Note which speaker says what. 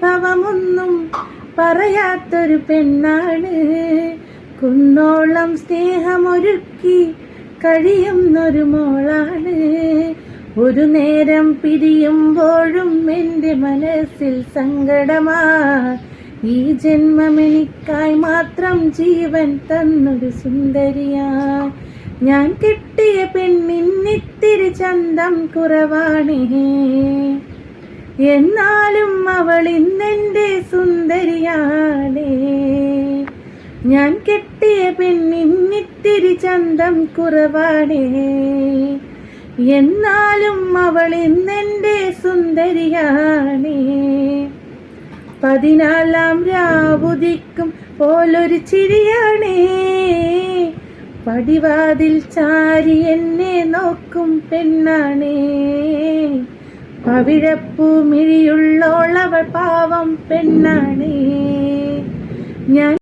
Speaker 1: പരിഭവമൊന്നും പറയാത്തൊരു പെണ്ണാണ്. കുന്നോളം സ്നേഹമൊരുക്കി കഴിയുന്നൊരു മോളാണ്. ഒരു നേരം പിരിയുമ്പോഴും എൻ്റെ മനസ്സിൽ സങ്കടമാ. ഈ ജന്മം എനിക്കായി മാത്രം ജീവൻ തന്നൊരു സുന്ദരിയാ. ഞാൻ കെട്ടിയ പെണ്ണിന്നിത്തിരി ചന്തം കുറവാണേ, എന്നാലും അവൾ ഇന്നെൻ്റെ സുന്ദരിയാണേ. ഞാൻ കെട്ടിയ പെണ്ണിന്നിത്തിരി ചന്തം കുറവാണേ, എന്നാലും അവൾ ഇന്നെൻ്റെ സുന്ദരിയാണേ. 14 രാവുദിക്കും പോലൊരു ചിരിയാണേ, പടിവാതിൽ ചാരി എന്നെ നോക്കും പെണ്ണാണേ. പവിഴപ്പൂമിഴിയുള്ളോളവൾ പാവം പെണ്ണാണേ. ഞാൻ